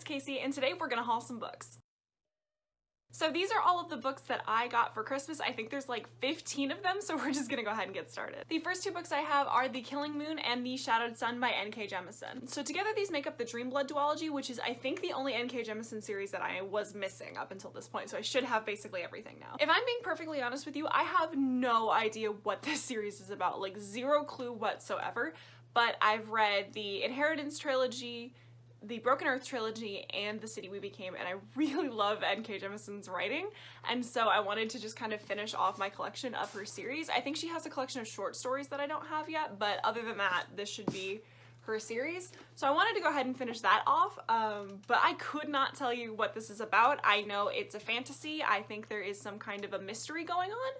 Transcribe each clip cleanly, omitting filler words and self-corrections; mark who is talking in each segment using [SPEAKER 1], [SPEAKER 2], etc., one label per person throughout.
[SPEAKER 1] it's Casey, and today we're gonna haul some books. So these are all of the books that I got for Christmas. I think there's like 15 of them, so we're just gonna go ahead and get started. The first two books I have are The Killing Moon and The Shadowed Sun by N.K. Jemisin. So together these make up the Dreamblood Duology, which is I think the only N.K. Jemisin series that I was missing up until this point, so I should have basically everything now. If I'm being perfectly honest with you, I have no idea what this series is about, like zero clue whatsoever, but I've read the Inheritance trilogy, the Broken Earth trilogy, and The City We Became, and I really love N.K. Jemisin's writing, and so I wanted to just kind of finish off my collection of her series. I think she has a collection of short stories that I don't have yet, but other than that, this should be her series. So I wanted to go ahead and finish that off, but I could not tell you what this is about. I know it's a fantasy. I think there is some kind of a mystery going on.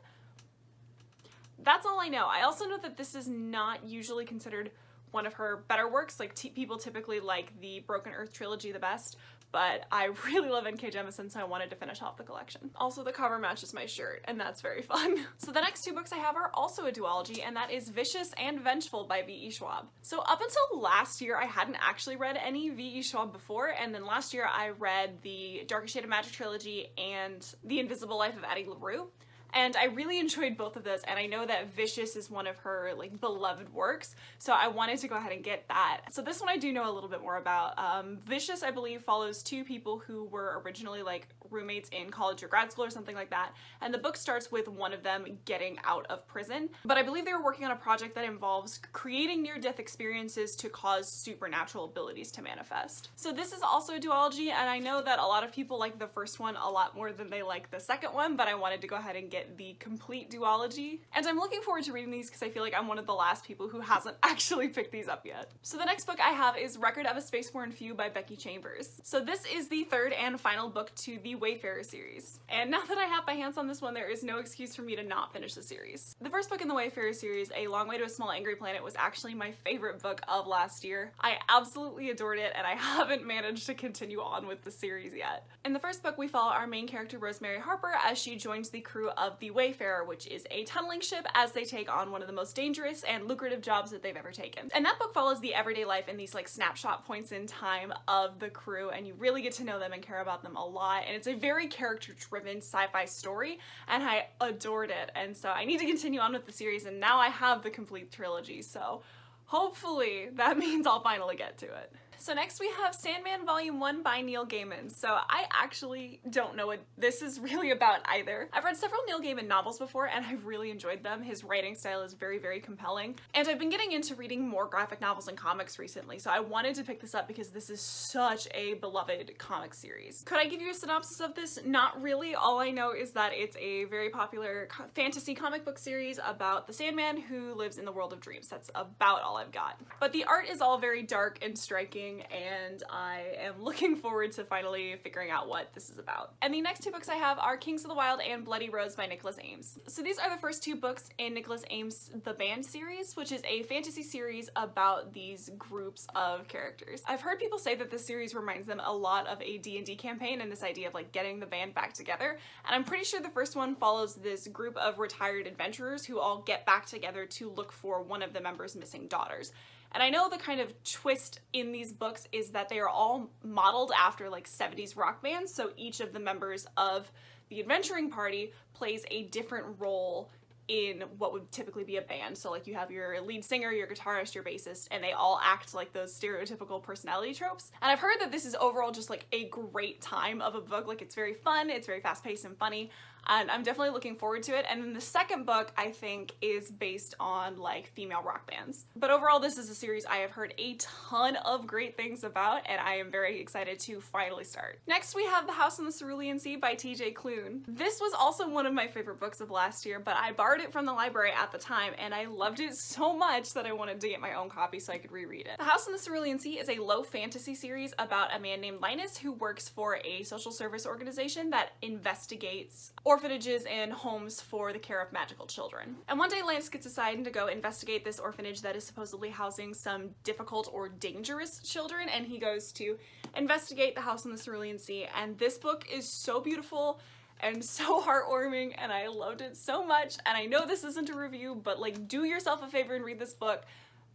[SPEAKER 1] That's all I know. I also know that this is not usually considered one of her better works. Like people typically like the Broken Earth trilogy the best, but I really love N.K. Jemisin, so I wanted to finish off the collection. Also, the cover matches my shirt, and that's very fun. So the next two books I have are also a duology, and that is Vicious and Vengeful by V.E. Schwab. So up until last year, I hadn't actually read any V.E. Schwab before, and then last year I read the Darkest Shade of Magic trilogy and The Invisible Life of Addie LaRue. And I really enjoyed both of those, and I know that Vicious is one of her like beloved works, so I wanted to go ahead and get that. So this one I do know a little bit more about. Vicious, I believe, follows two people who were originally like roommates in college or grad school or something like that, and the book starts with one of them getting out of prison. But I believe they were working on a project that involves creating near-death experiences to cause supernatural abilities to manifest. So this is also a duology, and I know that a lot of people like the first one a lot more than they like the second one, but I wanted to go ahead and get the complete duology. And I'm looking forward to reading these because I feel like I'm one of the last people who hasn't actually picked these up yet. So the next book I have is Record of a Spaceborne Few by Becky Chambers. So this is the third and final book to the Wayfarer series. And now that I have my hands on this one, there is no excuse for me to not finish the series. The first book in the Wayfarer series, A Long Way to a Small Angry Planet, was actually my favorite book of last year. I absolutely adored it, and I haven't managed to continue on with the series yet. In the first book, we follow our main character Rosemary Harper as she joins the crew of the Wayfarer, which is a tunneling ship, as they take on one of the most dangerous and lucrative jobs that they've ever taken. And that book follows the everyday life in these like snapshot points in time of the crew, and you really get to know them and care about them a lot, and it's a very character-driven sci-fi story, and I adored it. And so I need to continue on with the series, and now I have the complete trilogy, so hopefully that means I'll finally get to it. So next we have Sandman Volume 1 by Neil Gaiman. So I actually don't know what this is really about either. I've read several Neil Gaiman novels before, and I've really enjoyed them. His writing style is very, very compelling. And I've been getting into reading more graphic novels and comics recently, so I wanted to pick this up because this is such a beloved comic series. Could I give you a synopsis of this? Not really. All I know is that it's a very popular fantasy comic book series about the Sandman who lives in the world of dreams. That's about all I've got. But the art is all very dark and striking, and I am looking forward to finally figuring out what this is about. And the next two books I have are Kings of the Wild and Bloody Rose by Nicholas Ames. So these are the first two books in Nicholas Ames' The Band series, which is a fantasy series about these groups of characters. I've heard people say that this series reminds them a lot of a D&D campaign and this idea of like getting the band back together, and I'm pretty sure the first one follows this group of retired adventurers who all get back together to look for one of the members' missing daughters. And I know the kind of twist in these books is that they are all modeled after like 70s rock bands, so each of the members of the adventuring party plays a different role in what would typically be a band. So like you have your lead singer, your guitarist, your bassist, and they all act like those stereotypical personality tropes. And I've heard that this is overall just like a great time of a book. Like it's very fun, it's very fast-paced and funny, and I'm definitely looking forward to it. And then the second book, I think, is based on like female rock bands. But overall, this is a series I have heard a ton of great things about, and I am very excited to finally start. Next, we have The House on the Cerulean Sea by T.J. Klune. This was also one of my favorite books of last year, but I borrowed it from the library at the time, and I loved it so much that I wanted to get my own copy so I could reread it. The House on the Cerulean Sea is a low fantasy series about a man named Linus who works for a social service organization that investigates orphanages and homes for the care of magical children. And one day Linus gets assigned to go investigate this orphanage that is supposedly housing some difficult or dangerous children, and he goes to investigate The House on the Cerulean Sea, and this book is so beautiful and so heartwarming, and I loved it so much. And I know this isn't a review, but like, do yourself a favor and read this book.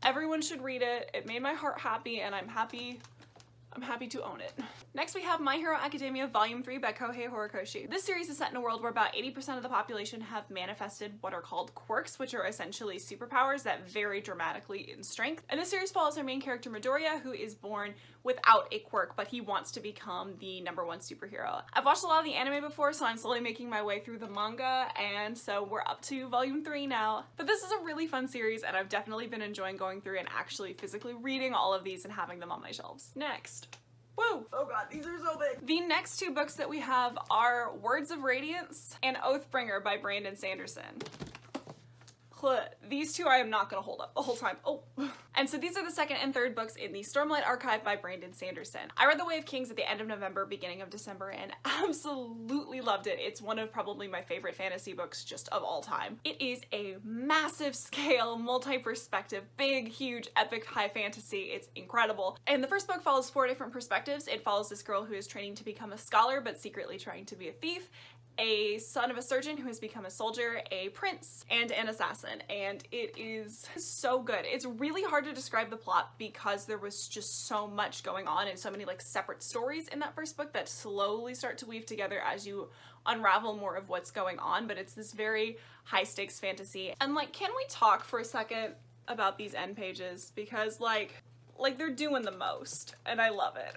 [SPEAKER 1] Everyone should read it. It made my heart happy, and I'm happy I'm happy to own it. Next we have My Hero Academia Volume 3 by Kohei Horikoshi. This series is set in a world where about 80% of the population have manifested what are called quirks, which are essentially superpowers that vary dramatically in strength. And this series follows our main character Midoriya, who is born without a quirk, but he wants to become the #1 superhero. I've watched a lot of the anime before, so I'm slowly making my way through the manga, and so we're up to Volume 3 now. But this is a really fun series, and I've definitely been enjoying going through and actually physically reading all of these and having them on my shelves. Next. Woo! Oh god, these are so big! The next two books that we have are Words of Radiance and Oathbringer by Brandon Sanderson. These two I am not gonna hold up the whole time. Oh. And so these are the second and third books in the Stormlight Archive by Brandon Sanderson. I read The Way of Kings at the end of November, beginning of December, and absolutely loved it. It's one of probably my favorite fantasy books just of all time. It is a massive scale, multi-perspective, big, huge, epic high fantasy. It's incredible. And the first book follows 4 different perspectives. It follows this girl who is training to become a scholar but secretly trying to be a thief, a son of a surgeon who has become a soldier, a prince, and an assassin, and it is so good. It's really hard to describe the plot because there was just so much going on and so many like separate stories in that first book that slowly start to weave together as you unravel more of what's going on, but it's this very high stakes fantasy. And like, can we talk for a second about these end pages? Because like they're doing the most, and I love it.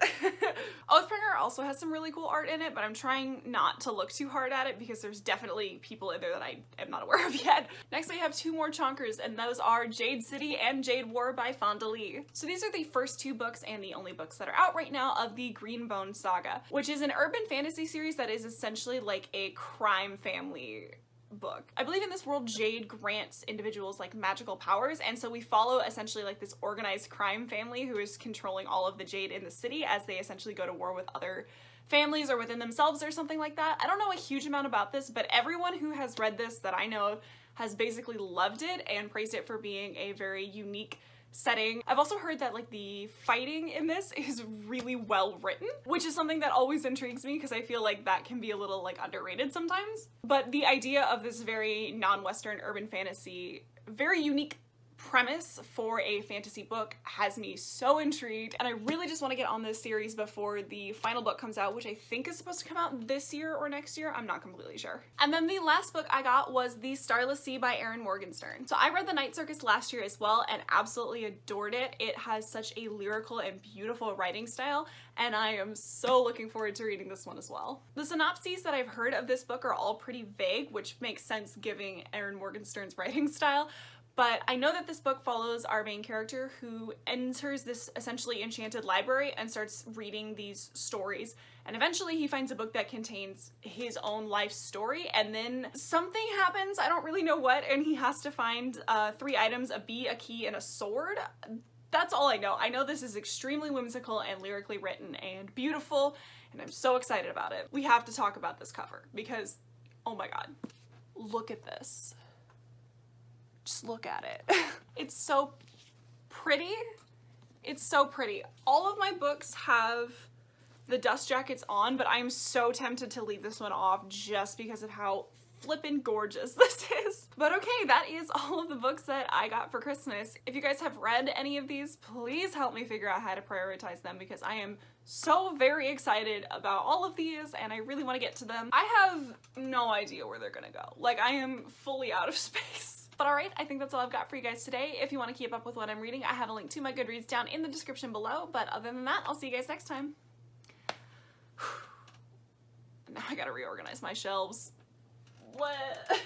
[SPEAKER 1] Oathbringer also has some really cool art in it, but I'm trying not to look too hard at it because there's definitely people in there that I am not aware of yet. Next we have 2 more chonkers, and those are Jade City and Jade War by Fonda Lee. So these are the first 2 books and the only books that are out right now of the Greenbone Saga, which is an urban fantasy series that is essentially like a crime family book. I believe in this world Jade grants individuals like magical powers, and so we follow essentially like this organized crime family who is controlling all of the Jade in the city as they essentially go to war with other families or within themselves or something like that. I don't know a huge amount about this, but everyone who has read this that I know has basically loved it and praised it for being a very unique setting. I've also heard that like the fighting in this is really well written, which is something that always intrigues me because I feel like that can be a little like underrated sometimes. But the idea of this very non-Western urban fantasy, very unique premise for a fantasy book has me so intrigued, and I really just want to get on this series before the final book comes out, which I think is supposed to come out this year or next year. I'm not completely sure. And then the last book I got was the Starlight C by Erin Morgenstern. So I read The Night Circus last year as well and absolutely adored it. It has such a lyrical and beautiful writing style, and I am so looking forward to reading this one as well. The synopses that I've heard of this book are all pretty vague, which makes sense given Erin Morgenstern's writing style. But I know that this book follows our main character who enters this essentially enchanted library and starts reading these stories. And eventually he finds a book that contains his own life story, and then something happens, I don't really know what, and he has to find 3 items, a bee, a key, and a sword. That's all I know. I know this is extremely whimsical and lyrically written and beautiful, and I'm so excited about it. We have to talk about this cover because, oh my god, look at this. Just look at it. It's so pretty. It's so pretty. All of my books have the dust jackets on, but I'm so tempted to leave this one off just because of how flippin' gorgeous this is. But okay, that is all of the books that I got for Christmas. If you guys have read any of these, please help me figure out how to prioritize them because I am so very excited about all of these and I really want to get to them. I have no idea where they're gonna go. Like, I am fully out of space. But alright, I think that's all I've got for you guys today. If you want to keep up with what I'm reading, I have a link to my Goodreads down in the description below. But other than that, I'll see you guys next time. Now I gotta reorganize my shelves. What?